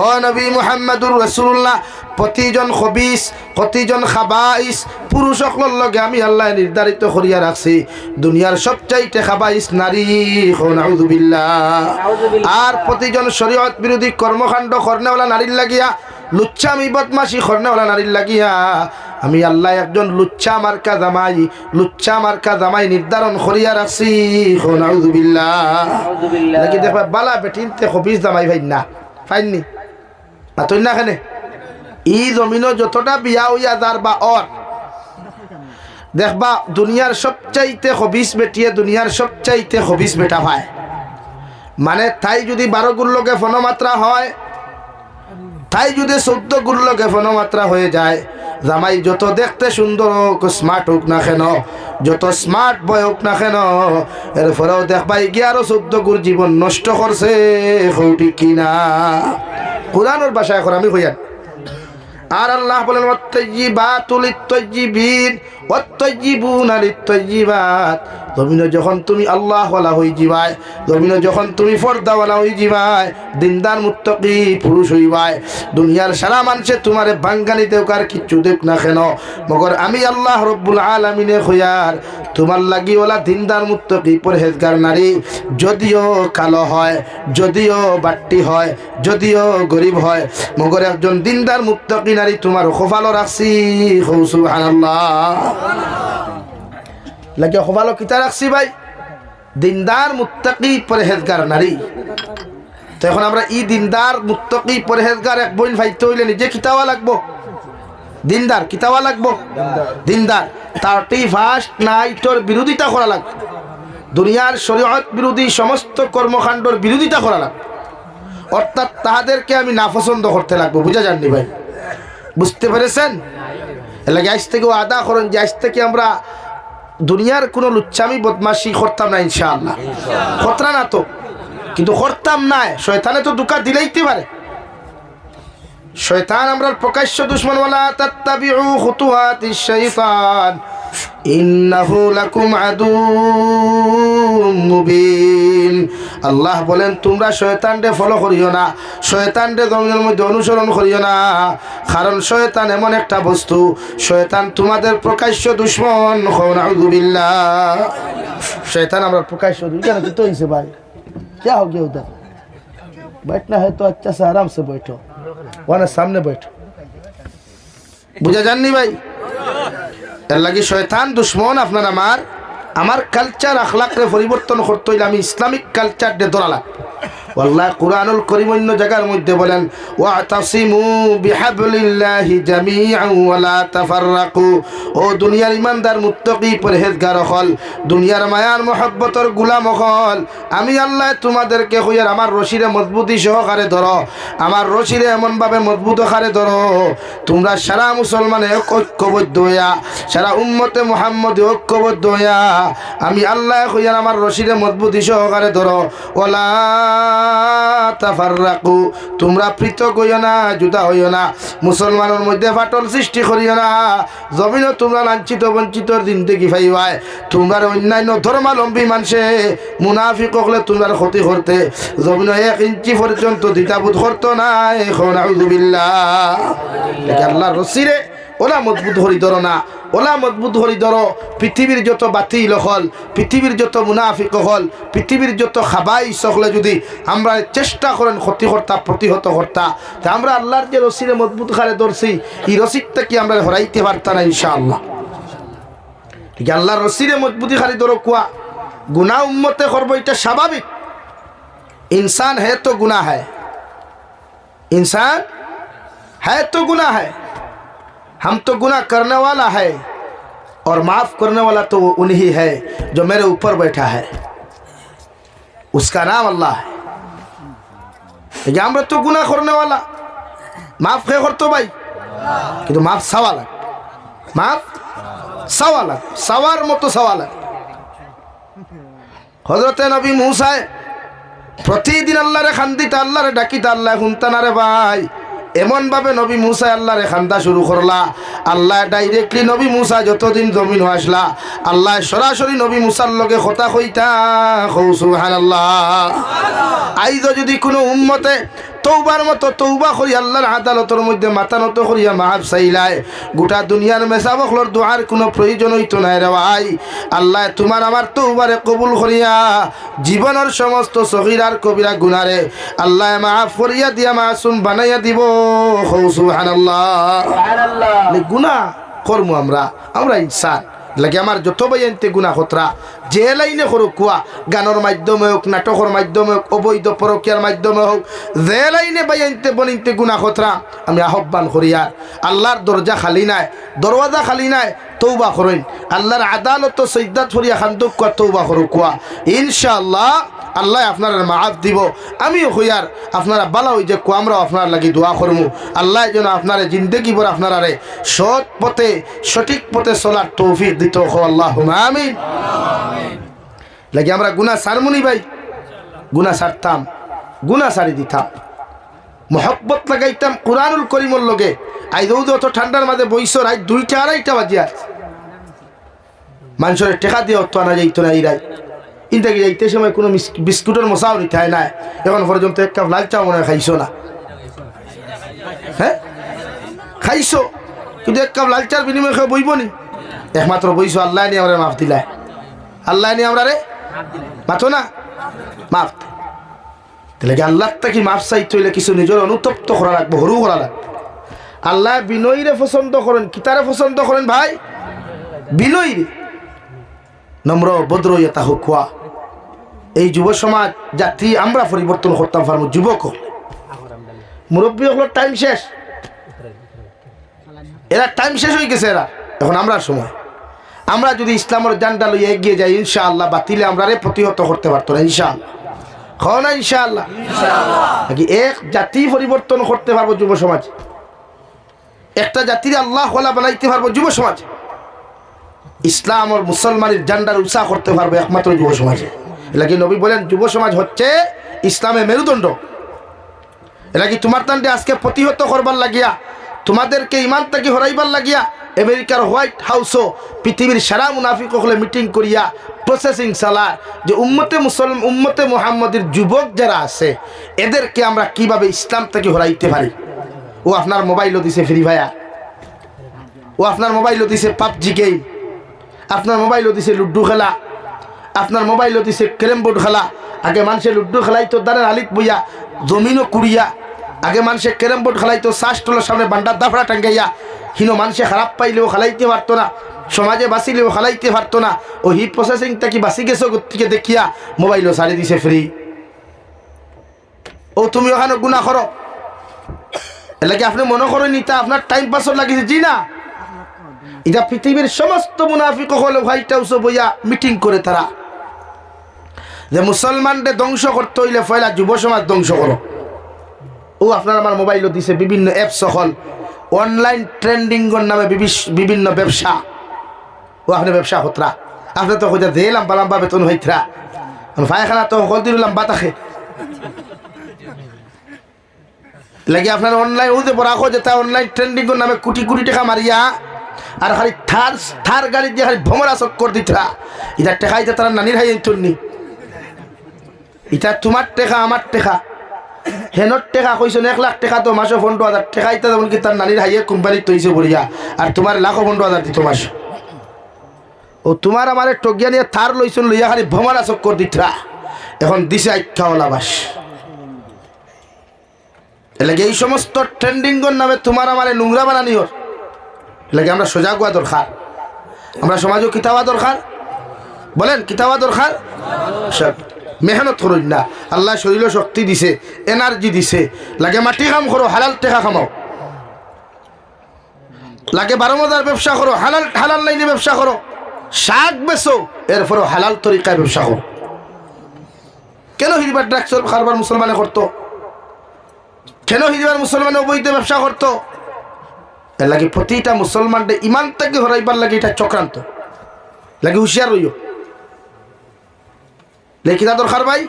ও নবী মুহাম্মদুর রাসূলুল্লাহ প্রতিজন খবিস প্রতিজন খাবাইস পুরুষ সকলের লগে আমি আল্লাহ নির্ধারিত করিয়া রাখছি দুনিয়ার সবচাইতে খাবাইস নারী নাউযুবিল্লাহ আর প্রতিজন শরীয়ত বিরোধী কর্মকাণ্ড করনেওয়ালা নারীর লাগিয়া লুচ্চামি বদমাশি করনেওয়ালা নারীর লাগিয়া আমি আল্লাহ একজন লুচ্চা মার্কা জামাই নির্ধারণ করিয়া রাখছি নাউযুবিল্লাহ লাগি দেখবা বালা বেটিনতে খবিস জামাই ভাই না ফাইননি তুই না খানে ই জমিনও যতটা বিয়া হইয়া যার বা অর দেখবা দুনিয়ার সবচাইতে খবিস বেটিয়ে দুনিয়ার সবচাইতে খবিস বেটা ভাই মানে তাই যদি 12 গুল্লকে ফনমাত্রা হয় তাই যদি 14 গুল্লকে ফনমাত্রা হয়ে যায় জামাই যত দেখতে সুন্দর হোক স্মার্ট হোক না কেন যত স্মার্ট বয় হোক না কেন এরপরেও দেখবা 11-14 গুর জীবন নষ্ট করছে ঠিক কিনা কুরআনের ভাষায় এখন আমি কইয়ান আর আল্লাহ বলেন ওয়াত্তাইয়িবাতু লিত-তাইয়্যিবিন ওয়াত-তাইয়্যিবুনা লিত-তাইয়্যিবাত জমিনে যখন তুমি আল্লাহ ওয়ালা হই যাবাই জমিনে যখন তুমি পর্দা ওয়ালা হই যাবাই দিনদার মুত্তাকি পুরুষ হইবাই দুনিয়ার সারা মানুষে তোমারে বাঙ্গানি দেউক আর কিচ্ছু দেউক না কেন মগর আমি আল্লাহ রব্বুল আলামিনে খয়ার তোমার লাগি ওলা দিনদার মুত্তাকি পরহেজগার নারী যদিও কালো হয় যদিও বাট্টি হয় যদিও গরিব হয় মগর একজন দিনদার মুত্তাকি নারী তোমার খোফালো রাখছি সুবহানাল্লাহ লাগে খোফালো কিতা রাখছি ভাই দিনদার মুত্তাকি পরহেজগার নারী তো এখন আমরা ই দিনদার মুত্তাকি পরহেজগার এক বোন ভাইতে হইলে নিজে কিতাওয়া লাগবো দিনদার কিতাওয়া লাগবো দিনদার 31st নাইটর বিরোধিতা করা লাগবে দুনিয়ার শরীয়ত বিরোধী সমস্ত কর্মকাণ্ডর বিরোধিতা করা লাগবে অর্থাৎ তাহাদেরকে আমি নাপছন্দ করতে লাগবো বুঝা যাননি ভাই বুঝতে পেরেছেন এর লাগে আজ থেকে আদা করেন যে আজ থেকে আমরা দুনিয়ার কোনো লুচ্চামি বদমাশি করতাম না ইনশাআল্লাহ খতরা না তো কিন্তু করতাম না শয়তানে তো দুকা দিলেইতে পারে শয়তান আমরার প্রকাশ্য দুশমন ওয়ালা তাত্তাবিউ খুতুওয়াতিশ শাইতান ইন্নাহু লাকুম আদুউম মুবিন আল্লাহ বলেন তোমরা শয়তানকে ফলো করিও না শয়তানকে জমিনের মধ্যে অনুসরণ করিও না কারণ শয়তান এমন একটা বস্তু শয়তান তোমাদের প্রকাশ্য দুশমন নাউযুবিল্লাহ শয়তান আমরা প্রকাশ্য দুশমন তো হইছে ভাই क्या हो गया उधर बैठना है तो अच्छा से आराम से बैठो वरना सामने बैठो बुझा जाननी भाई এর লাগি শয়তান দুশমন আপনার আমার কালচার আখলাকরে পরিবর্তন করতে হইলে আমি ইসলামিক কালচার দে ধরালাম আল্লাহ কুরআনুল কারীম অন্য জায়গার মধ্যে বলেন ওয়াতাসিমু বিহাবলিল্লাহি জামিআন ওয়া লা তাফাররাকু ও দুনিয়ার ইমানদার মুত্তাকি পরহেজগার হল দুনিয়ার মায়ার মহব্বতের গোলাম হল আমি আল্লাহ তোমাদেরকে কইয়ার আমার রশিরে মজবুতি সহকারে ধরো আমার রশিরে এমন ভাবে মজবুত আকারে ধরো তোমরা সারা মুসলমানে ঐক্যবদ্ধ হইয়া সারা উম্মতে মুহাম্মদী ঐক্যবদ্ধ হইয়া আমি আল্লাহ কইয়ার আমার রশিরে মজবুতি সহকারে ধরো ওয়ালা তাফাররাকু তোমরা পৃথক হইও না জুদা হইও না মুসলমানের মধ্যে ফাটল সৃষ্টি করিও না জমিনও তোমরা লাঞ্ছিত বঞ্চিতর জিন্দেগি পাইবাই তোমরা অন্যান্য ধর্মাবলম্বী মানুষে মুনাফিক হলে তোমরা ক্ষতি করতে জমিন 1 ইঞ্চি পর্যন্ত দ্বিধাবোধ করতো না এখন আউযুবিল্লাহ আল্লাহর রসিরে ওলা মজবুত হরি ধরো না ওলা মজবুত হরি ধরো পৃথিবীর যত বাতিল হল পৃথিবীর যত মুনাফিক হল পৃথিবীর যত খাবাইস হলে যদি আমরা চেষ্টা করেন ক্ষতিকর্তা প্রতিহত কর্তা তা আমরা আল্লাহর যে রসিরে মজবুত খারে ধরছি এই রসিদটা কি আমরা হরাইতে পারতাম না ইনশাআল্লাহ ঠিক আল্লাহর রসিরে মজবুতি খালি ধরো কুয়া গুনাহ উম্মতে করবো এটা স্বাভাবিক इंसान है तो गुनाह है इंसान है तो गुनाह है हम तो गुनाह करने वाला है और माफ़ करने वाला तो उन्हीं है जो मेरे ऊपर बैठा है उसका नाम अल्लाह है আমরা তো গুনাহ করने वाला माफ़ কে করতো ভাই কিন্তু মাফ সওয়াল মাফ সওয়াল সওয়ার মতো সওয়াল হযরত নবী মুসা প্রতিদিন আল্লাহরে খান্দিতা আল্লাহরে ডাকিতা আল্লাহ শুনতা না রে ভাই এমন ভাবে নবী মুসা আল্লাহরে খান্দা শুরু করলা আল্লাহ ডাইরেক্টলি নবী মুসা যতদিন জমিন আসলা আল্লাহ সরাসরি নবী মুসার লগে কথা কইতা সুবহানাল্লাহ আইজ যদি কোনো উম্মতে তওবার মতো তওবা করি আল্লাহর আদালতের মধ্যে মাথা নত করিয়া মাফ চাইলাই গোটা দুনিয়ার মেসাবখলর দোয়ার কোনো প্রয়োজন হইতো না রে ভাই আল্লাহ তোমার আমার তওবারে কবুল করিয়া জীবনের সমস্ত সগীরার কবিরা গুনারে আল্লাহ মাফ করিয়া দিয়া মাসুম বানাইয়া দিব সুবহানাল্লাহ সুবহানাল্লাহ গুনাহ করমু আমরা ইনসান লাগে আমার যত বাইনতে গুনাহ খতরা যে লাইনে করুক কুয়া গানের মাধ্যমে হোক নাটকের মাধ্যমে হোক অবৈধ পরকীয়ার মাধ্যমে হোক যে লাইনে বাইনতে বনিতে গুনাহ খতরা আমি আহ্বান করি আর আল্লাহর দরজা খালি নাই দরওয়াজা খালি নাই তওবা করেন আল্লাহর আদালত সিজদাত করিয়া খান্দুক কুয়া তওবা করুক কুয়া ইনশাআল্লাহ আল্লাহ আপনার মাফ দিব আমিও হইয়ার আপনারা বালা হই যে আমরাও আপনার লাগি দোয়া করবো আল্লাহ যেন আপনার জিন্দগি ভর আপনারা সৎ পথে সঠিক পথে চলার তৌফিক দিত আল্লাহুম্মা আমিন লাগি আমরা গুনাহ সারমুনি ভাই গুনাহ সারতাম গুনাহ সারি দিতাম মহব্বত লাগাইতাম কুরআনুল করিমের লগে আইদৌদ অত ঠান্ডার মাঝে বইসর আই 2টা 2:30 বাজিয়া মানুষের টেকা দিয়ে অত আনা যাইতো না ইরাই ইন্টাকি যাইতে সময় কোনো বিস্কুটের মশাও নিতে হয় না এখন পর্যন্ত এক কাপ লাল চা মনে হয় খাইছো না হ্যাঁ খাইছো কিন্তু এক কাপ লাল চার বিনিময়ে খেয়ে বইব নি একমাত্র বইছো আল্লাহ নিয়ে আমরা মাফ দিলাই আল্লাহ নিয়ে আমরা রে মাথো না মাফ তাহলে কি আল্লাহ কি মাফ চাইতে হইলে কিছু নিজের অনুতপ্ত করা লাগবে হরু করা লাগবে আল্লাহ বিনয়ীরে পছন্দ করেন কিতারে পছন্দ করেন ভাই বিনয়ী নম্র ভদ্র ইয়া হুকুয়া এই যুব সমাজ জাতি আমরা পরিবর্তন করতাম পারবো যুবক মুরব্বী হলো টাইম শেষ এরা টাইম শেষ হয়ে গেছে এরা এখন আমরা সময় আমরা যদি ইসলামের জানটা লইয়া এগিয়ে যাই ইনশাআল্লাহ বাতিলে আমরা প্রতিহত করতে পারতো না ইনশাআল্লাহ খাও না ইনশাআল্লাহ নাকি এক জাতি পরিবর্তন করতে পারবো যুব সমাজ একটা জাতির আল্লাহ ওয়ালা বানাইতে পারবো যুব সমাজ ইসলাম আর মুসলমানের জান্ডার উৎসাহ করতে পারবে একমাত্র যুব সমাজে এলাকি নবী বলেন যুব সমাজ হচ্ছে ইসলামের মেরুদণ্ড এলাকি তোমার তান্ডে আজকে প্রতিহত করবার লাগিয়া তোমাদেরকে ইমান থেকে হরাইবার লাগিয়া আমেরিকার হোয়াইট হাউসও পৃথিবীর সারা মুনাফিক হলে মিটিং করিয়া প্রসেসিং চালা যে উম্মতে মুহাম্মদের যুবক যারা আছে এদেরকে আমরা কিভাবে ইসলাম থেকে হরাইতে পারি ও আপনার মোবাইলও দিছে ফ্রি ফায়ার ও আপনার মোবাইলও দিছে পাবজি গেম আপনার মোবাইলও দিছে লুড্ডু খেলা আপনার মোবাইলও দিছে ক্যারেম বোর্ড খেলা আগে মানুষের লুড্ডু খেলাইতো দানের আলিত বইয়া জমিনও কুড়িয়া আগে মানুষের ক্যারেম বোর্ড খেলাইতো শ্বাসটোলার সামনে বান্ডার দাফড়া টাঙ্গাইয়া হিনো মানুষে খারাপ পাইলেও খেলাইতে পারতো না সমাজে বাঁচিলেও খেলাইতে পারতো না ও হিট প্রসেসিংটা কি বাঁচি গেছো থেকে দেখিয়া মোবাইলও ছাড়ি দিছে ফ্রি ও তুমি ওখানে গুনাহ করো এলাকি আপনি মনে করেন এটা আপনার টাইম পাসও লাগিছে জি না এটা পৃথিবীর সমস্ত মুনাফিক হলে হোয়াইট হাউসে বইয়া মিটিং করে তারা যে মুসলমানদের ধ্বংস করতে হইলে পয়লা যুব সমাজ ধ্বংস করো ও আপনার আমার মোবাইলও দিছে বিভিন্ন অ্যাপস হল অনলাইন ট্রেন্ডিংয়ের নামে বিভিন্ন ব্যবসা ও আপনি ব্যবসা হতরা আপনি তো কোথায় দিলাম পালাম্বা বেতন হইতরা পায়খানা তো হল দিলাম বাতাখে লাগে আপনার অনলাইন ওদের পর রাখো যে তা অনলাইন ট্রেন্ডিংয়ের নামে কোটি কোটি টাকা মারিয়া আর খালি থার গাড়ি দিয়ে খালি ভ্রমরা চক্কর দিতরা এটা টেকাইতে তারা নানির হাই তন্নি এটা তোমার টেকা আমার টেকা হেনর টেকা কইছেন 1 লাখ টাকা তো মাসে 15,000 টেকাইতে যেমন কি তার নানির হাইয়ে কোম্পানি তৈছে বলিয়া আর তোমার লাখো 15,000 দিত মাস ও তোমার আমার টগিয়া নিয়ে থার লইছেন লইয়া খালি ভ্রমরা চক্কর দিতরা এখন দিছে আইখাওয়ালা বাস এলাকি এই সমস্ত ট্রেন্ডিংয়ের নামে তোমার আমার নোংরা বানানি হর এলাকি আমরা সজাগ হওয়া দরকার আমরা সমাজও কিতাবা দরকার বলেন কিতাবা দরকার সব মেহনত করুন না আল্লাহ শরীর শক্তি দিছে এনার্জি দিছে লাগে মাটি কাম করো হালাল টেকা খামাও লাগে 12 মজার ব্যবসা করো হালাল লাইনে ব্যবসা করো শাক বেচো এরপরও হালাল তরিকায় ব্যবসা করো কেন হিরিবার ড্রাগস কারবার মুসলমানে করতো কেন হিরিবার মুসলমানে অবৈধ ব্যবসা করতো এর লাগে প্রতিটা মুসলমানদের ইমান থেকে হরাইবার লাগে এটা চক্রান্ত লাগে হুঁশিয়ার রইও লেখিতা দরকার ভাই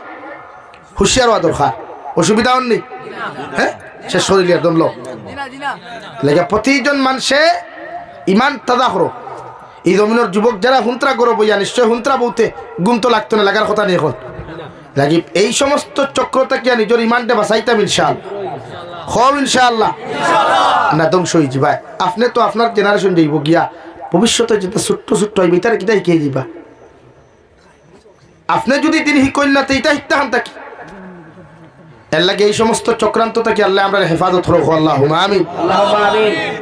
হুঁশিয়ার হওয়া দরকার অসুবিধা হননি হ্যাঁ সে শরীর একদম লোক লেগে প্রতিজন মানুষে ইমান তাজা করো এই জমিনের যুবক যারা হুন্ত্রা করো বইয়া নিশ্চয় হুন্ত্রা বলতে গুণ তো লাগতো না লাগার কথা নেই এখন লাগি এই সমস্ত চক্র থেকে নিজের ইমানটা বাঁচাইতাম ইনশাআল্লাহ হব ইনশাআল্লাহ না ধ্বংস হয়ে ভাই আপনি তো আপনার জেনারেশন যাইব গিয়া ভবিষ্যতে যেটা ছোট্ট ছোট্ট হইবে তার কিটা শিখিয়ে যাবা আপনি যদি তিনি শিকইন না এইটা শিখতে হান থাকি এর লাগে এই সমস্ত চক্রান্ত থেকে আল্লাহ আমরা হেফাজত করো আল্লাহুম্মা আমিন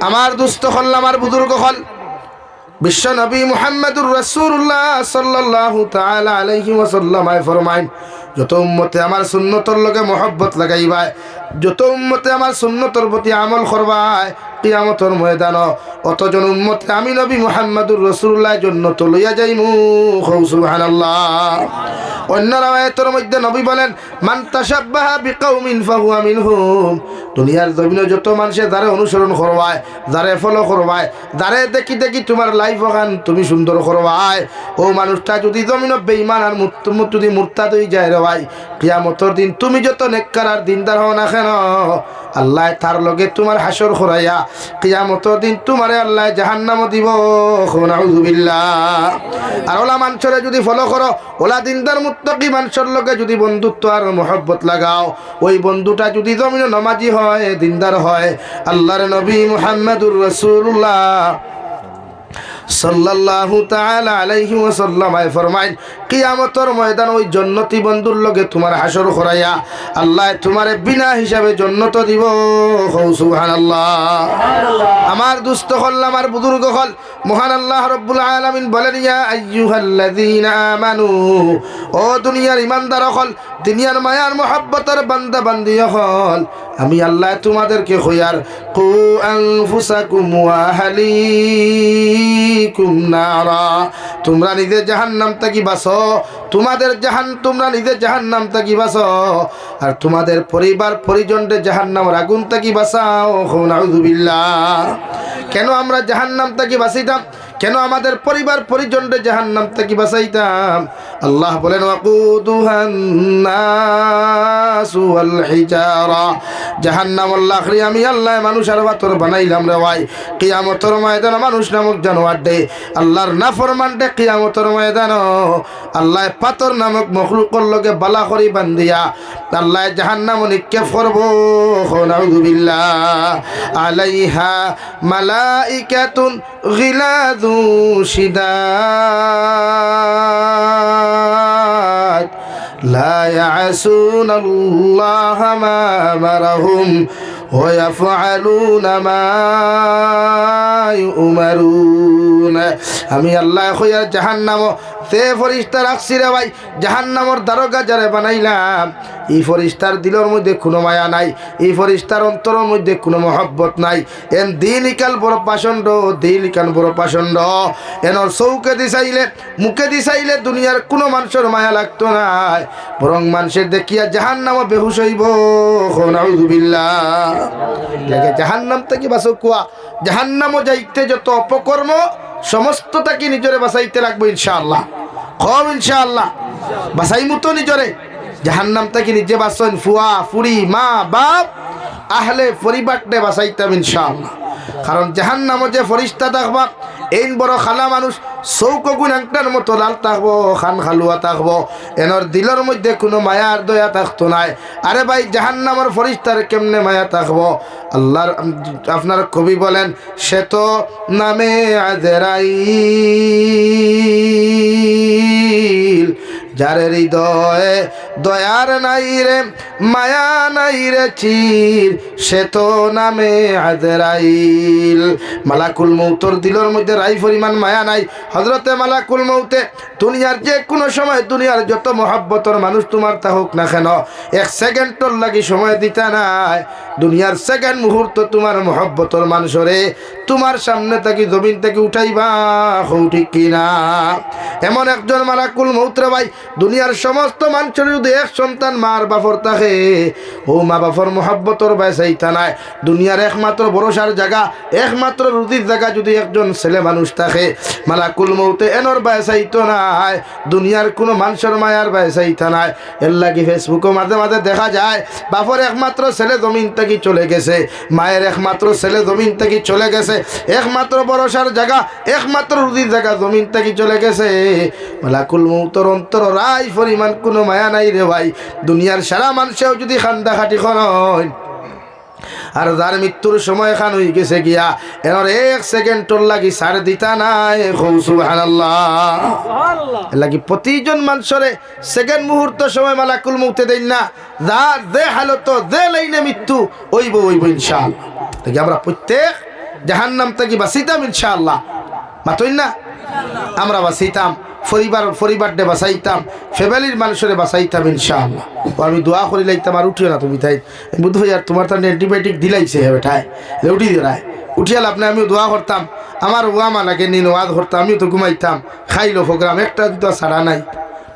আমার দুস্থ হল আমার বুজুর্গ হল বিশ্ব নবী মুহাম্মদুর রাসূলুল্লাহ সাল্লাল্লাহু তাআলা আলাইহি ওয়াসাল্লাম ফরমাইন যত উম্মতে আমার সুন্নতর লগে মহব্বত লাগাইবায় যত উম্মতে আমার সুন্নতর প্রতি আমল করবায় কিয়ামতের ময়দান অতজন উম্মতে আমি নবী মুহাম্মদুর রাসূলুল্লাহ জান্নাত লইয়া যাইমু সুবহানাল্লাহ অন্য রাওয়ায়াতের মধ্যে নবী বলেন মান তাশাব্বাহা বিকাউমিন ফাহুয়া মিনহুম দুনিয়ার জমিনে যত মানুষে যারে অনুসরণ করবায় যারে ফলো করবায় যারে দেখি দেখি তোমার লাইফ ওখান তুমি সুন্দর করবায় ও মানুষটা যদি জমিনে বেঈমান আর যদি মুরতাদ হয়ে যায় রে ভাই কিয়ামতের দিন তুমি যত নেককার আর দিনদার হও না কেন আল্লাহ তার লগে তোমার হাসর করাইয়া কিয়ামতের দিন তোমারে আল্লাহ জাহান্নাম দিব নাউযুবিল্লাহ আর ওলা মানুষরে যদি ফলো করো ওলা দিনদার মুত্তাকি মানুষের লগে যদি বন্ধুত্ব আর মহব্বত লাগাও ওই বন্ধুটা যদি জমিনে নামাজি হয় দিনদার হয় আল্লাহর নবী মুহাম্মদুর রাসূলুল্লাহ সাল্লাল্লাহু তাআলা আলাইহি ওয়াসাল্লাম ফরমাইন কিয়ামতের ময়দান ওই জান্নাতি বন্ধুর লগে তোমার হাসর করাইয়া আল্লাহ তোমারে বিনা হিসাবে জান্নাত দিব সুবহানাল্লাহ আমার দুস্থ হল আমার বুজুর্গ হল মহান আল্লাহ রাব্বুল আলামিন বলেন ইয়া আইয়ুহাল্লাযীনা আমানু ও দুনিয়ার ঈমানদার হল দুনিয়ার মায়ার মহব্বতের বান্দা বান্দি হল আমি আল্লাহ তোমাদেরকে কইয়ার কু আনফুসাকুম ওয়া আহলিকুম নারা তোমরা নিজে জাহান্নাম থেকে বাঁচো তোমরা নিজে জাহান্নাম থেকে বাঁচো আর তোমাদের পরিবার পরিজনদের জাহান্নামের আগুন থেকে বাঁচাও নাউযুবিল্লাহ কেন আমরা জাহান্নাম থেকে বাঁচিতাম কেন আমাদের পরিবার পরিজনদের জাহান্নাম থেকে বাঁচাইতাম আল্লাহ বলেন ওয়াকুদুহান নাসু ওয়াল হিজারা জাহান্নাম আল্লাহরি আমি আল্লাহ মানুষ আর পাথর বানাইলাম রে ভাই কিয়ামতের ময়দানে মানুষ নামক জানোয়ার দে আল্লাহর নাফরমান দে কিয়ামতের ময়দানে আল্লাহ পাথর নামক মখলুকের লগে বালা করি বান্ধিয়া আল্লাহ জাহান্নাম নিক্ষেপ করব নাউযুবিল্লাহ আলাইহা মালাইকাতুন গিলাযু শিদাদ لا يعصون الله ما أمرهم ويفعلون ما يؤمرون আমি আল্লাহ কইয়া জাহান্নাম তে ফেরেশতা রাখছি রে ভাই জাহান্নামের দারোগা যারে বানাইলাম এই ফেরেশতার দিলের মধ্যে কোনো মায়া নাই এই ফেরেশতার অন্তরের মধ্যে কোনো মহব্বত নাই এন দিলিকাল বড় পাষণ্ড দিলিকাল বড় পাষণ্ড এনর চৌকে দিছাইলে মুখে দিছাইলে দুনিয়ার কোনো মানুষের মায়া লাগতো না বরং মানুষের দেখিয়া জাহান্নামে বেহুশ হইব নাউযুবিল্লাহ লাগে জাহান্নাম থেকে বাঁচো কুয়া জাহান্নামও যাইতে যত অপকর্ম সমস্ত তাকে নিজরে বাঁচাইতে লাগবে ইনশাআল্লাহ কম ইনশাআল্লাহ বাঁচাইমু তো নিজরে জাহান্নাম থেকে নিজে বাঁচন ফুয়া ফুরি মা বাপ আহলে পরিবারকে বাঁচাইতাম ইনশাআল্লাহ কারণ জাহান্নামে যে ফেরেশতা থাকবা এই বড় খালা মানুষ চৌকগুণ একটার মতো লাল থাকবো খান খালুয়া থাকবো এনর দিলের মধ্যে কোনো মায়া আর দয়া থাকতো নাই আরে ভাই জাহান্নামের ফেরেশতার কেমনে মায়া থাকবো আল্লাহর আপনার কবি বলেন সে তো নামে আজরাইল যার হৃদয়ে দয়ার নাই রে মায়া নাই রে চির সে তো নামে আজরাইল মালাকুল মৌতর দিলের মধ্যে রাই পরিমাণ মায়া নাই হযরতে মালাকুল মৌতে দুনিয়ার যে কোনো সময় দুনিয়ার যত মহব্বতর মানুষ তোমার তা হোক না কেন এক সেকেন্ডর লাগি সময় দিতে নাই দুনিয়ার সেকেন্ড মুহূর্ত তোমার মহব্বতর মানুষরে তোমার সামনে থেকে জমিন থেকে উঠাইবা হৌ ঠিক কিনা এমন একজন মালাকুল মৌত রে ভাই দুনিয়ার সমস্ত মানুষের যদি এক সন্তান মার বাপর থাকে ও মা বাপর মহব্বতর বাইসাইতা নাই দুনিয়ার একমাত্র ভরসার জায়গা একমাত্র রুজির জায়গা যদি একজন ছেলে মানুষ থাকে মালাকুল মৌতে এনর বাইসাইতো নাই দুনিয়ার কোনো মানুষের মায়ার বাইসাইতা নাই এর লাগি ফেসবুকে মাঝে মাঝে দেখা যায় বাপর একমাত্র ছেলে জমিন থেকে চলে গেছে মায়ের একমাত্র ছেলে জমিন থেকে চলে গেছে একমাত্র ভরসার জায়গা একমাত্র রুজির জায়গা জমিন থেকে চলে গেছে মালাকুল মৌতর অন্তর রাই পরিমাণ কোনো মায়া নাই রে ভাই দুনিয়ার সারা মানুষেও যদি খান্দাখাটি করেন আর যার মৃত্যুর সময় খান হয়ে গেছে গিয়া এর 1 সেকেন্ডর লাগি ছাড় দিতা নাই। সুবহানাল্লাহ। লাগি প্রতিজন মানুষরে সেকেন্ড মুহূর্ত সময় মালাকুল মউতে দেন না, যার যে হালত যে লাইনে মৃত্যু হইব ইনশাআল্লাহ। তাই আমরা প্রত্যেক জাহান্নাম থেকে বাঁচিতাম ইনশাআল্লাহ। মাতই না আমরা বাঁচিতাম, পরিবার ডে বাঁচাইতাম, ফ্যামিলির মানুষের বাঁচাইতাম ইনশাআল্লাহ। আমি দোয়া করি লাইতাম আর উঠিও না তুমি তাই বুধ ভাই আর তোমার তার অ্যান্টিবায়োটিক দিলাইছে বেঠায় উঠি দিলাই উঠিয়াল আপনি আমিও দোয়া করতাম, আমার ওয়ামা লাগে নিন ওয়াদ করতাম, আমিও তো ঘুমাইতাম। খাইলো প্রোগ্রাম একটা দুটো ছাড়া নাই,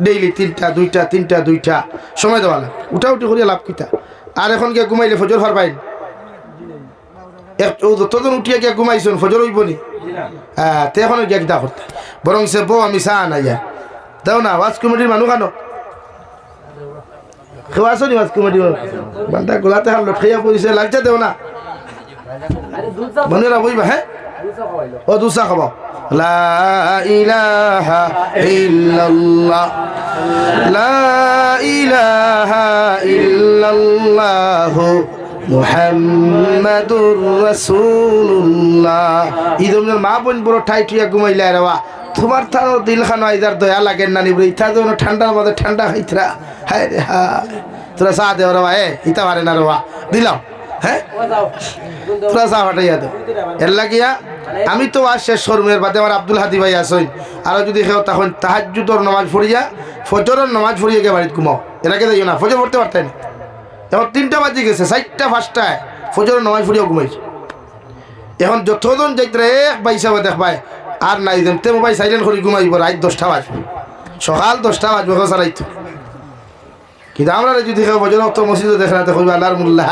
ডেইলি 3টা 2টা 3টা 2টা সময় দেওয়া লাগে, উঠি করিয়া লাভ কিতা। আর এখন গিয়ে ঘুমাইলে ফজর পারবাইন, যতজন উঠিয়া গিয়া ঘুমাইছেন ফজর হইব নি? হ্যাঁ, তে এখন গিয়া কিতা করতে বরং সে বউ আমি চা নাই দাও না। ওয়াজ কমিটির মানুষ আনো খেওয়াছো নি? ওয়াজ কমিটি বান্দা গোলাতে হাল লটকাইয়া পড়িছে, লাগছে দেও না মনেরা বইবা। হ্যাঁ ও দুসা খাব। লা ইলাহা ইল্লাল্লাহ লা ইলাহা ইল্লাল্লাহ মুহাম্মাদুর রাসূলুল্লাহ। ইদমের মা বোন বড় ঠাইটিয়া ঘুমাইলা রেওয়া তোমার তার দিল খানো আইদার দয়া লাগেন না নিবরে ইথা যেন ঠান্ডার মধ্যে ঠান্ডা খাইতরা। হায় রে হায়, তোরা চা দেও রেওয়া ইতা পারে না রেওয়া দিলাম। হ্যাঁ তোরা চা ফাটাইয়া দেও। এর লাগিয়া আমি তো আজ শেষ শর্মের বাদে আমার আব্দুল হাদি ভাই আসইন, আর যদি কেউ তখন তাহাজ্জুদর নামাজ পড়িয়া ফজরের নামাজ পড়িয়া গিয়ে বাড়িতে ঘুমাও। এর আগে যাইও না, ফজর পড়তে পারতেন। এখন 3টা বাজে গেছে, 4টা 5টায় ফজরের নামাজ পড়িয়া ঘুমাইছে। এখন যতজন যাইতে এক বাইসা দেখবাই আর নাই যেন তে মোবাইল সাইলেন্ট করে ঘুমাইব। রাত 10টা বাজবে, সকাল 10টা বাজবে চালাইতো। কিন্তু আমরা যদি ফজর তো মসজিদে দেখ না দেখো আল্লাহর মুল্লাহ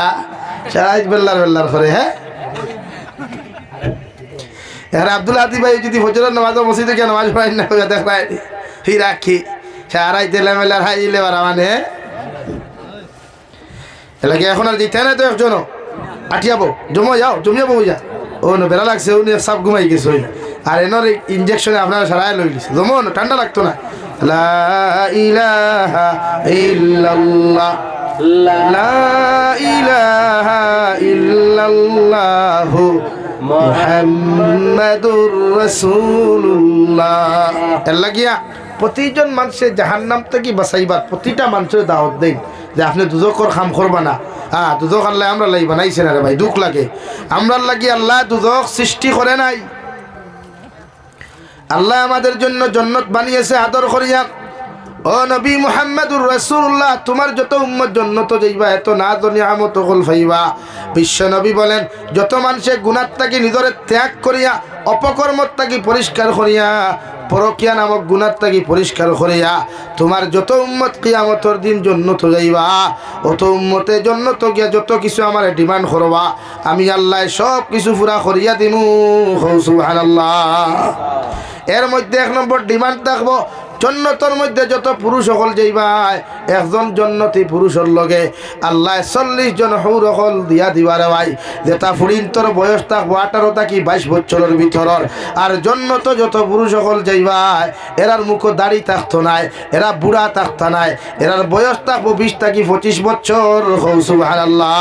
সারাইত বেল্লার করে। হ্যাঁ এখন আব্দুল হাদি ভাই যদি ফজরের নামাজ মসজিদে গিয়ে নামাজ পড়াই না দেখবাই হি রাখি সারাইতে লেমেলার হাইলে বারা মানে এলাকে এখন আর দিতে না তো একজন আঠিয়াবো জমিয়াবো বুঝা ও না বেড়া লাগছে উনি সব ঘুমাই গেছে। আর এনার ইঞ্জেকশনে আপনারা সারাই লই লিছে যেমন ঠান্ডা লাগতো না। লা ইলাহা ইল্লাল্লাহ লা ইলাহা ইল্লাল্লাহ মুহাম্মাদুর রাসূলুল্লাহ। এর লাগিয়া প্রতিজন মানুষের জাহান্নাম থেকে বাঁচাইবার প্রতিটা মানুষের দাওয়াত দেন যে আপনি দুজকর খাম করবা না। হ্যাঁ দুজক আল্লাহ আমরা লাই বানাইছে না রে ভাই, দুঃখ লাগে। আমরা লাগি আল্লাহ দুজক সৃষ্টি করে নাই, আল্লাহ আমাদের জন্য জান্নাত বানিয়েছে আদর করিয়া। ও নবী মুহাম্মদুর রাসূলুল্লাহ, তোমার যত উম্মত জান্নাতে যাইবা এত নাজ ও নিয়ামত কল পাইবা। বিশ্ব নবী বলেন যত মানুষে গুনাহ থেকে নিজরে ত্যাগ করিয়া অপকর্মত থেকে পরিষ্কার করিয়া পরকিয়া নামক গুনাহ থেকে পরিষ্কার করিয়া তোমার যত উম্মত কিয়ামতের দিন জান্নাতে যাইবা অত উম্মতের জান্নাতে গিয়া যত কিছু আমার ডিমান্ড করবা আমি আল্লাহ সব কিছু পুরা করিয়া দিমু। সুবহানাল্লাহ। এর মধ্যে 1 নম্বর ডিমান্ড থাকবো জন্নতর মধ্যে যত পুরুষ সকল যাইবাই একজন জন্নতি পুরুষের লগে আল্লাহ 40 জন হুর সকল দিয়া দিবারে ভাই, যেটা ফুরিন্তর বয়স থাকবো 18 থেকে 22 বছরের ভিতর। আর জন্নত যত পুরুষ সকল যাইবাই এরার মুখ দাড়ি থাকতো নাই, এরা বুড়া থাকতো নাই, এরার বয়স থাকবো 20 থেকে 25 বছর। সুবহানাল্লাহ।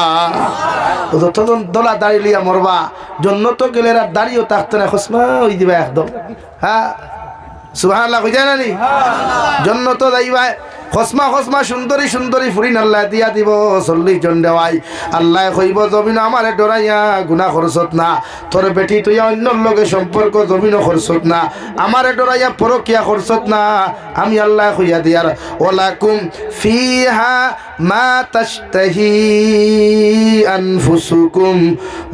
যতজন দলা দাড়ি লিয়া মরবা জন্নত গেলে এরা দাড়িও থাকতো না, খসমা হই দিবা একদম। হ্যাঁ সুবহানাল্লাহ কই জানা নি জান্নাত যাইবা খসমা সুন্দরী সুন্দরী ফুরিন আল্লাহ দিয়া দিব 40 জন দেওয়াই। আল্লাহ কইব জমিন আমারে ডরাইয়া গুনাহ করছত না, তোর বেটি তুই অন্যর লগে সম্পর্ক জমিন করছত না, আমারে ডরাইয়া পরকিয়া করছত না, আমি আল্লাহ কইয়া দিয়ার ওয়ালাকুম ফিহা মা তাশতাহি আনফুসুকুম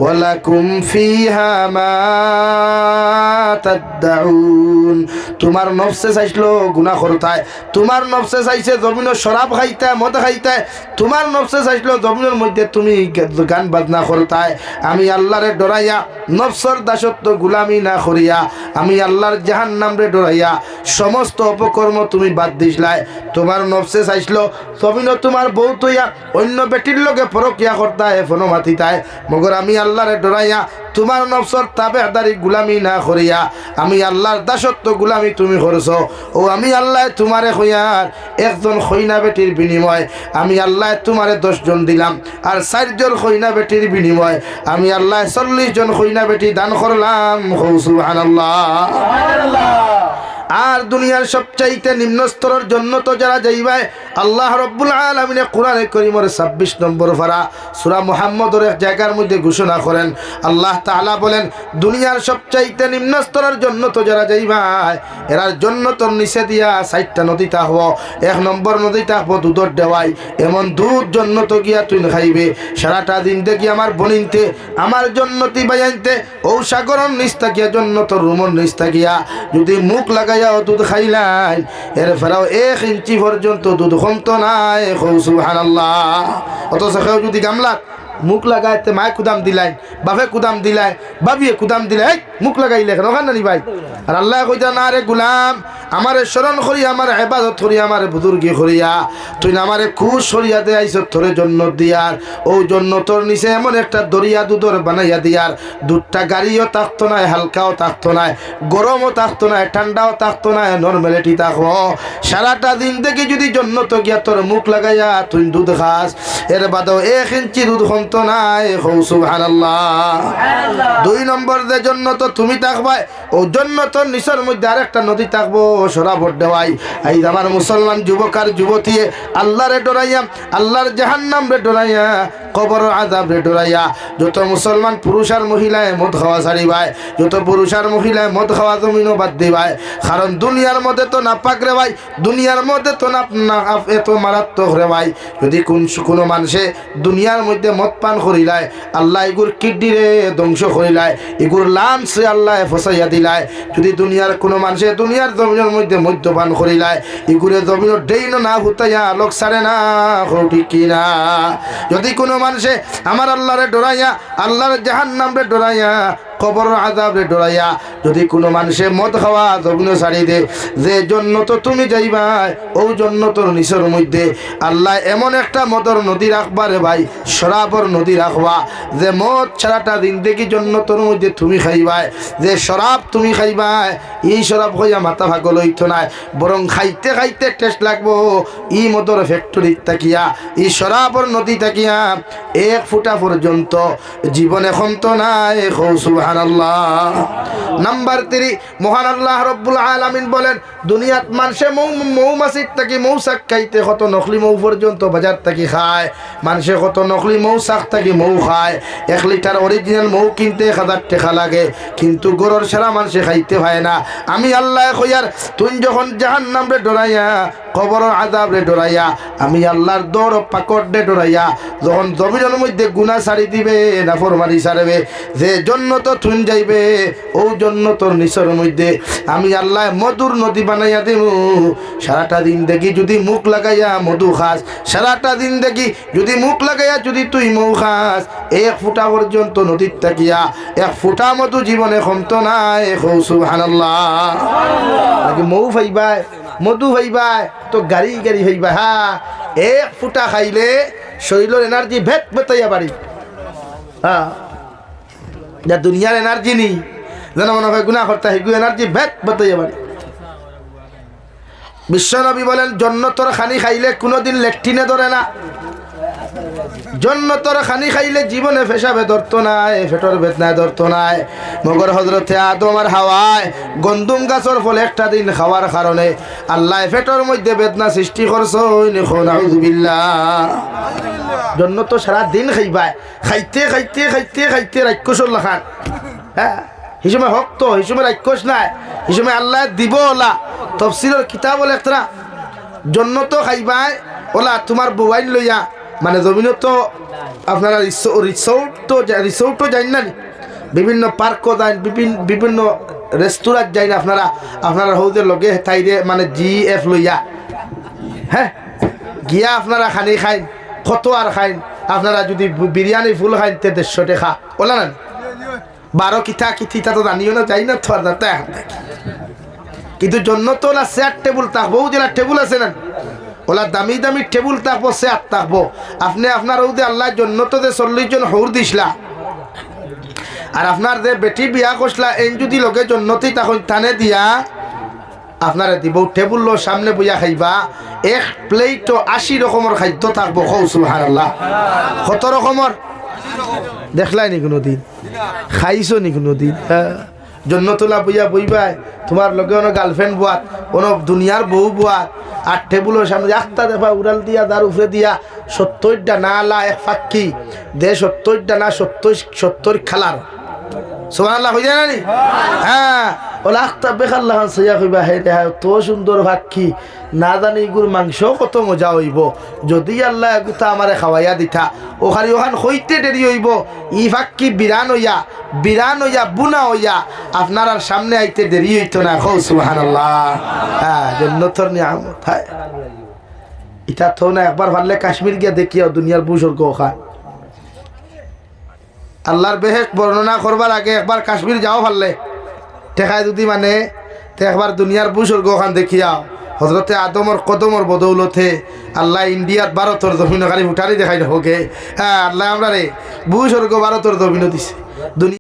ওয়ালাকুম ফিহা মা তাদউন। তোমার নফসে চাইছিল গুনাহ করতায়, তোমার নফসে চাইছে জমিনের শরাব খাইতে মদ খাইতে, তোমার নফসে চাইছিল জমিনের মধ্যে তুমি গান বাজনা করতায়। আমি আল্লাহরে ডরাইয়া নফসর দাসত্ব গুলামি না করিয়া আমি আল্লাহর জাহান্নাম রে ডরাইয়া সমস্ত অপকর্ম তুমি বাদ দিসলাই। তোমার নফসে চাইছিল জমিন তোমার বউ তৈয়া অন্য বেটির লগে পরকিয়া করতায় ফোনো মাতিতায়, মগর আমি আল্লাহরে ডরাইয়া তোমার নফসর তাবেদারি গুলামি না করিয়া আমি আল্লাহর দাসত্ব গুলামি তুমি করছো। ও আমি আল্লাহ তোমারে হইয়ার একজন খইনা বেটির বিনিময় আমি আল্লাহ তোমারে 10 জন দিলাম, আর 4 জন খইনা বেটির বিনিময় আমি আল্লাহ 40 জন খইনা বেটি দান করলাম। সুবহানাল্লাহ। আর দুনিয়ার সবচাইতে নিম্ন স্তরের জন্য তো যারা যাইবে, আল্লাহ রব্বুল আলামিন কোরআনে কারীমের 26 নম্বর পারা সূরা মুহাম্মদের এক জায়গার মধ্যে ঘোষণা করেন, আল্লাহ তাআলা বলেন দুনিয়ার সবচাইতে নিম্ন স্তরের জন্য তো যারা যাইবে এরার জন্য তোর নিচে দিয়া 4টা নদী থাকব। 1 নম্বর নদী থাকব দুধের দেওয়াই, এমন দুধ জন্য তো গিয়া তুই খাইবে সারাটা দিন দেখি আমার বনিনতে আমার জন্নতি বাইনতে ও সাগরন নিচ থাকিয়া জন্য তোর রুমন নিচ থাকিয়া যদি মুখ লাগাইয়াও দুধ খাইলাই এর ফেরাও 1 ইঞ্চি পর্যন্ত দুধ কমতো নাই। সুবহানাল্লাহ। অথচ কেউ যদি গামলাত মুখ লাগাইতে মায় কুদাম দিলাই, বাপে কুদাম দিলাই, বাবিয়ে কুদাম দিলাই, মুখ লাগাইলে কেন ওখান নানি ভাই? আর আল্লাহ কইতা না রে গুলাম আমারে স্মরণ করিয়া আমার ইবাদত করিয়া আমার বুজুর্গি করিয়া তুই না আমারে খুশ করিয়া দে আইছ তোরে জন্নত দিয়ার, ও জন্নতর নিচে এমন একটা দরিয়া দুধর বানাইয়া দিয়ার, দুধটা গাড়িও থাকতো না, হালকাও থাকতো না, গরমও থাকতো না, ঠান্ডাও থাকতো না, নর্মালিটি থাকো। সারাটা দিন থেকে যদি জন্নত গিয়া তোর মুখ লাগাইয়া তুই দুধ খাস এর বাদেও 1 ইঞ্চি দুধ কমতো নাই। সুবহানাল্লাহ। 2 নম্বর যে জন্নত তুমি থাকবা ও জন্নতর নিচের মধ্যে আরেকটা নদী থাকবো শরাবর দেওয়াই। এই আমার মুসলমান যুবক আর যুবতী আল্লাহরে ডরাইয়া আল্লাহর জাহান্নাম রে ডরাইয়া কবর আযাব রে ডরাইয়া যত মুসলমান পুরুষ আর মহিলায় মদ খাওয়া ছাড়িবাই, যত পুরুষ আর মহিলায় মদ খাওয়া জমিনও বাদ দিবাই, কারণ দুনিয়ার মধ্যে তো নাপাক রে ভাই, দুনিয়ার মধ্যে তো না এত মারাত্মক রে ভাই। যদি কোনো মানুষে দুনিয়ার মধ্যে মদ পান করিলায় আল্লাহ এগুর কিডনি রে ধ্বংস করিলায়, এগুর লাঞ্চ আল্লাহ ফসাইয়া দিলায়। যদি দুনিয়ার কোনো মানুষে দুনিয়ার জমিনের মধ্যে মদ্যপান করিলায় এগুরে জমিনের ডেইনো না হুতাইয়া লোক সারে না, ঠিক কিনা? যদি কোনো মানুষে আমার আল্লাহরে ডরাইয়া আল্লাহর জাহান্নাম রে ডরাইয়া কবর আযাব রে ডরাইয়া যদি কোনো মানুষে মদ খাওয়া জমিন ছাড়ি দে, যে জন্য তো তুমি যাইবা ও জন্য তোর নিচের মধ্যে আল্লাহ এমন একটা মদর নদী রাখবা রে ভাই, শরাবর নদী রাখবা, যে মদ ছাড়াটা দিন দেখি জন্য তোর মধ্যে তুমি খাইবা, যে শরাব তুমি খাইবা এই শরাব হইয়া মাথা ভাগল হইতো না, বরং খাইতে খাইতে টেস্ট লাগবো ই মদর ফ্যাক্টরি তাকিয়া এই শরাবর নদী তাকিয়া 1 ফুটা পর্যন্ত জীবনে ক্ষমতা নাই। সুবহানাল্লাহ। নাম্বার 3 মহান আল্লাহ রব্বুল আলামিন বলেন দুনিয়াত মানুষে মৌমাছির থাকি মৌচাক খাইতে কত নকলি মৌ পর্যন্ত বাজার থাকি খায়, মানুষে কত নকলি মৌচাক থাকি মৌ খায়। 1 লিটার অরিজিনাল মৌ কিনতে 1000 টাকা লাগে, কিন্তু গরুর সেরা মানুষে খাইতে পায় না। আমি আল্লাহ কইয়ার তুই যখন জাহান্নাম রে ডরাইয়া কবরের আযাব রে ডরাইয়া আমি আল্লাহর দৌড় পাকড় রে ডরাইয়া যখন জমিনের মধ্যে গুনাহ ছাড়ি দিবে নাফরমানি ছাড়বে, যে জন্য তো তুই যাইবে ও জন্য তোর নিচের মধ্যে আমি আল্লাহ মধুর নদী বানাইয়া দেব। সারাটা দিন দেখি যদি মুখ লাগাইয়া মধু খাস, সারাটা দিন দেখি যদি মুখ লাগাইয়া যদি তুই মৌ খাস 1 ফুটা পর্যন্ত নদীর তাকিয়া 1 ফুটা মধু জীবনে কমতো নাই। সুবহানাল্লাহ। নাকি মৌ ভাইবাই মধু ভাইবাই তো গাড়ি গাড়ি ভাইবা, হ্যাঁ 1 ফুটা খাইলে শরীরের এনার্জি ভেট বেতাইয়া বাড়ি, হ্যাঁ যা দুনিয়ার এনার্জি নেই যেন মনে হয় গুনাহ করতে হয় এনার্জি ভেট বেতাইয়া বাড়ি। বিশ্বনবী বলেন জন্নতর খানি খাইলে কোনোদিন লেট্রিনে ধরে না, জন্নতর খানি খাইলে জীবনে পেশাবে ধরতো নাই, পেটর বেদনায় ধরতো নাই। মগর হজরতে আদম আর হাওয়ায় গন্দুম গাছর ফল একটা দিন খাওয়ার কারণে আল্লাহ পেটর মধ্যে বেদনা সৃষ্টি করছো। নাউযুবিল্লাহ। জন্নত সারা দিন খাইবাই, খাইতে খাইতে খাইতে খাইতে রাক্ষসর লাখান, হ্যাঁ হিসেবে হক তো হিসেবে রাক্ষস নাই, হিসেবে আল্লাহ দিব ওলা। তফসিলের কিতাব বলে একটা জন্নত খাইবাই ওলা তোমার বউয়াইন লইয়া, মানে জমিন তো আপনারা রিসোর্টও যাই না, বিভিন্ন পার্কও যাই, বিভিন্ন রেস্তোরাঁ যাই না আপনারা, আপনারা হৌদের লগে তাইরে মানে GF লইয়া, হ্যাঁ গিয়া আপনারা খানি খাইন, কত আর খাইন। আপনারা যদি বিরিয়ানি ফুল খাইন 150 টাকা ওলা না, 12 কিথা কিথিটা তো জানিও না, যাই না থার দাতা এখন থাকি। কিন্তু জন্য তো ওলা চেয়ার টেবুল থাকবো, যেটা টেবুল আছে না ওলা দামি দামি টেবুল থাকবো, চেয়ার থাকবো। আপনি আপনার ওদের আল্লাহ জন্য তো যে 40 জন হৌর দিসলা, আর আপনার যে বেটি বিয়া করছিলা এন যদি লগে জন্নতি তখন থানে দিয়া আপনারা দিব টেবুলের সামনে বইয়া খাইবা এক প্লেটও 80 রকমের খাদ্য থাকবো কও সুবহানাল্লাহ কত রকমের দেখলাই নি কোনোদিন খাইছো নি কোনোদিন জন্নতুলা বইয়া বইবাই তোমার লগে কোনো গার্লফ্রেন্ড বুয়াত কোনো দুনিয়ার বউ বুয়াত আর টেবুলের সামনে একটা দেবা উড়াল দিয়া দার উপরে দিয়া 70টা না লা এক ফাক্কি দে 70টা না 70 খালার সুবহানাল্লাহ হই যায় না নি হ্যাঁ ওলা একটা বেখাল্লাহ সইয়া কইবা হে রে তো সুন্দর ফাক্কি না জানি গুর মাংস কত মজা হইব যদি আল্লাহ এগুতা আমারে খাওয়াইয়া দিতা ওখানে ওখান হইতে দেরি হইব ই ফাক্কি বিরান হইয়া বুনা হইয়া আপনার আর সামনে আইতে দেরি হইতো না কও সুবহানাল্লাহ হ্যাঁ জান্নাতের নিয়ামত হয় এটা তো না একবার ভাললে কাশ্মীর গিয়া দেখিও দুনিয়ার বুজুর্গ খান আল্লাহর বেহেশত বর্ণনা করবার আগে একবার কাশ্মীর যাও ভাললে টেকায় যদি মানে তে একবার দুনিয়ার বুজুর্গ খান দেখিয়াও হযরতে আদমর কদমর বদৌলতে আল্লাহ ইন্ডিয়ার ভারতর জমিন খালি উঠারি দেখাই হোকে হ্যাঁ আল্লাহ আমরা রে বুজুর্গ ভারতর জমিন দিছে।